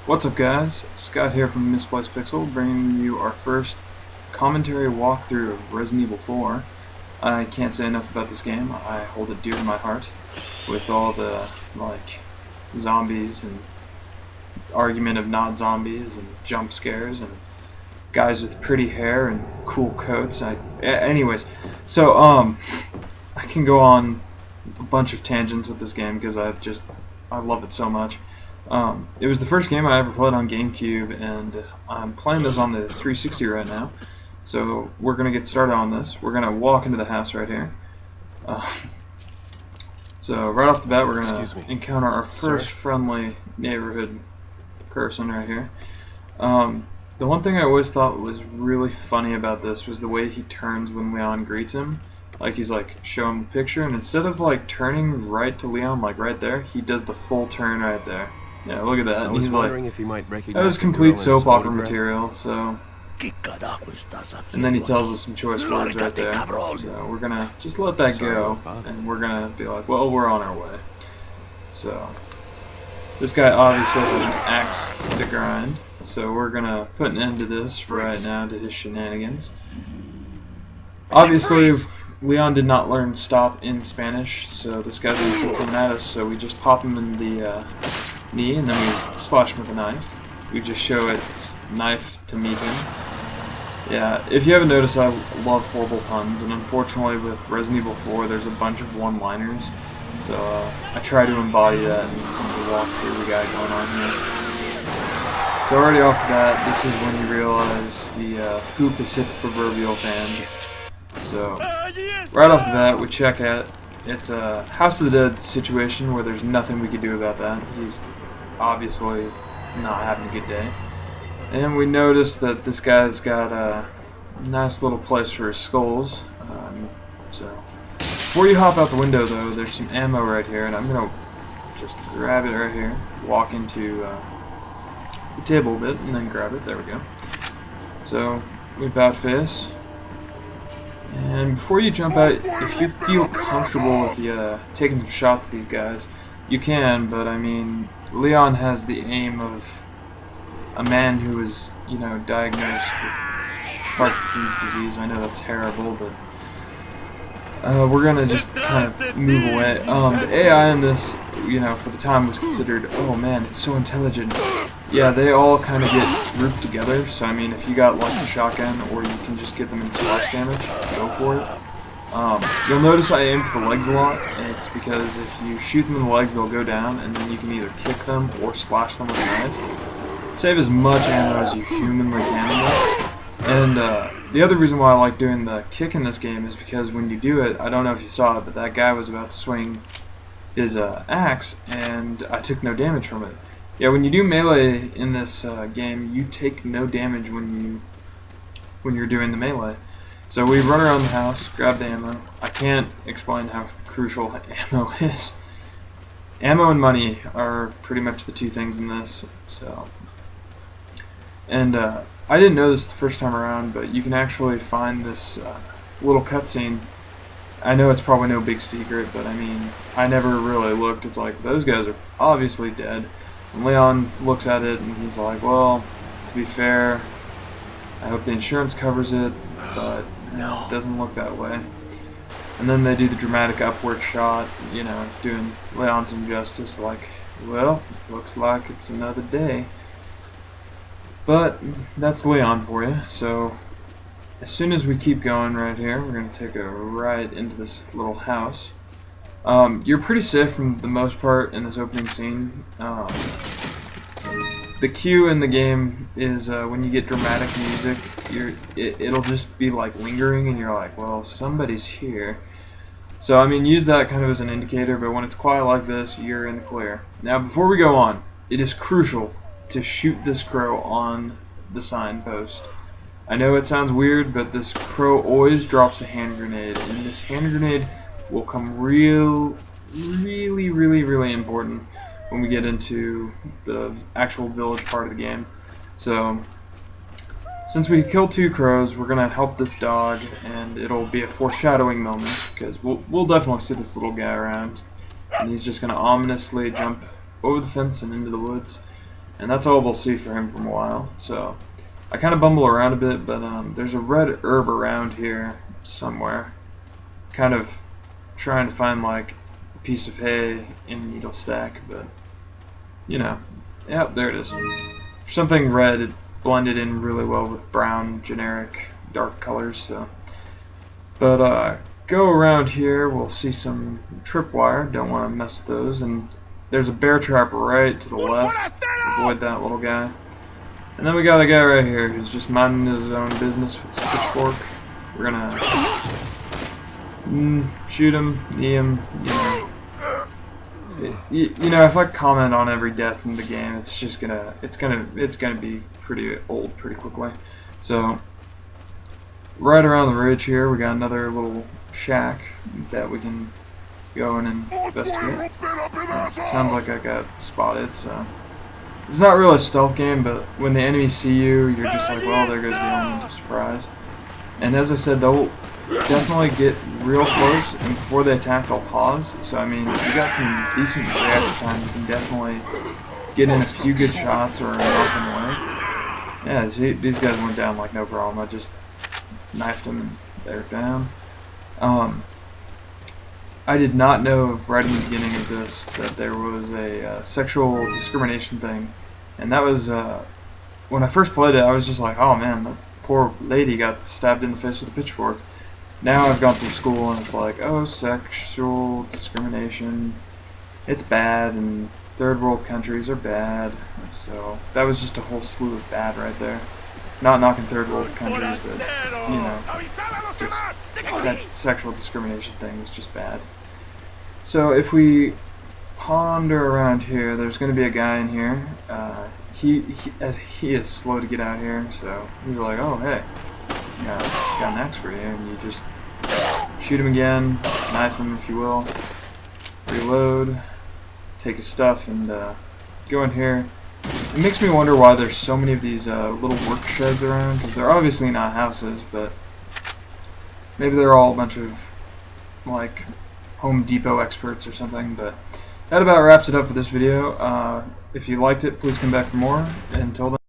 What's up, guys? Scott here from Misplaced Pixel, bringing you our first commentary walkthrough of Resident Evil 4. I can't say enough about this game. I hold it dear to my heart, with all the, zombies and argument of not zombies and jump scares and guys with pretty hair and cool coats. Anyways, so, I can go on a bunch of tangents with this game because I love it so much. It was the first game I ever played on GameCube, and I'm playing this on the 360 right now. So we're going to get started on this. We're going to walk into the house right here. So right off the bat, we're going to encounter our first friendly neighborhood person right here. The one thing I always thought was really funny about this was the way he turns when Leon greets him. Like he's like showing the picture, and instead of like turning right to Leon, like right there, he does the full turn right there. Yeah, look at that. I was he's wondering like, if you might recognize that was complete soap opera material. So, and then he tells us some choice words right there. So we're gonna just let that go, and we're gonna be like, well, we're on our way. So this guy obviously has an axe to grind. So we're gonna put an end to this right now, to his shenanigans. Obviously, Leon did not learn stop in Spanish, so this guy's gonna keep coming at us. So we just pop him in the knee, and then we slash him with a knife. We just show it knife to meet him. Yeah, if you haven't noticed, I love horrible puns, and unfortunately with Resident Evil 4, there's a bunch of one-liners. So I try to embody that in some of the walkthrough we got going on here. So already off the bat, this is when you realize the hoop has hit the proverbial fan. So right off the bat, we check it. It's a House of the Dead situation where there's nothing we can do about that. He's obviously not having a good day. And we notice that this guy's got a nice little place for his skulls. So before you hop out the window, though, there's some ammo right here, and I'm going to just grab it right here, walk into the table a bit, and then grab it. There we go. So we about face. And before you jump out, if you feel comfortable with taking some shots at these guys, you can, but I mean, Leon has the aim of a man who is, diagnosed with Parkinson's disease. I know that's terrible, but we're gonna just kind of move away. The AI in this, for the time was considered, oh man, it's so intelligent. Yeah, they all kind of get grouped together, so I mean, if you got like a shotgun, or you can just get them in splash damage, go for it. You'll notice I aim for the legs a lot, and it's because if you shoot them in the legs, they'll go down, and then you can either kick them or slash them with a knife. Save as much ammo as you humanly can in this. And the other reason why I like doing the kick in this game is because when you do it, I don't know if you saw it, but that guy was about to swing his axe, and I took no damage from it. Yeah, when you do melee in this game, you take no damage when you're doing the melee. So we run around the house, grab the ammo. I can't explain how crucial ammo is. Ammo and money are pretty much the two things in this. So, and I didn't know this the first time around, but you can actually find this little cutscene. I know it's probably no big secret, but I mean, I never really looked. It's like, those guys are obviously dead. And Leon looks at it and he's like, well, to be fair, I hope the insurance covers it, but it doesn't look that way. And then they do the dramatic upward shot, doing Leon some justice, like, well, looks like it's another day. But that's Leon for you. So as soon as we keep going right here, we're going to take a right into this little house. You're pretty safe for the most part in this opening scene. The cue in the game is when you get dramatic music, it'll just be like lingering, and you're like, well, somebody's here. So I mean, use that kind of as an indicator, but when it's quiet like this, you're in the clear. Now, before we go on, it is crucial to shoot this crow on the signpost. I know it sounds weird, but this crow always drops a hand grenade, and this hand grenade will come really important when we get into the actual village part of the game. So, since we killed two crows, we're gonna help this dog, and it'll be a foreshadowing moment, because we'll definitely see this little guy around, and he's just gonna ominously jump over the fence and into the woods. and that's all we'll see for him for a while. So I kind of bumble around a bit, but there's a red herb around here somewhere. Kind of trying to find like a piece of hay in a needle stack, but you know, yep, there it is. Something red, it blended in really well with brown, generic, dark colors. So, but go around here, we'll see some tripwire. Don't want to mess with those, and there's a bear trap right to the left. Avoid that little guy. And then we got a guy right here who's just minding his own business with his pitchfork. We're gonna shoot him, knee him. You know, if I comment on every death in the game, it's just gonna be pretty old pretty quickly. So right around the ridge here, we got another little shack that we can go in and investigate. Sounds like I got spotted, so it's not really a stealth game, but when the enemies see you, you're just like, well, there goes the element of surprise. And as I said, they'll definitely get real close, and before they attack, they'll pause. So I mean, if you got some decent reaction time, you can definitely get in a few good shots or knock them away. Yeah, see, these guys went down like no problem. I just knifed them and they're down. I did not know right in the beginning of this that there was a sexual discrimination thing, and that was when I first played it. I was just like, oh man, the poor lady got stabbed in the face with a pitchfork. Now I've gone through school and it's like, oh, sexual discrimination, it's bad, and third world countries are bad. So that was just a whole slew of bad right there. Not knocking third world countries, but you know, just that sexual discrimination thing was just bad. So if we ponder around here, there's going to be a guy in here. He is slow to get out here, so he's like, oh hey, got an axe for you, and you just shoot him again, knife him if you will, reload, take his stuff, and go in here. It makes me wonder why there's so many of these little work sheds around, because they're obviously not houses, but maybe they're all a bunch of like Home Depot experts or something. But that about wraps it up for this video. If you liked it, please come back for more. Until then.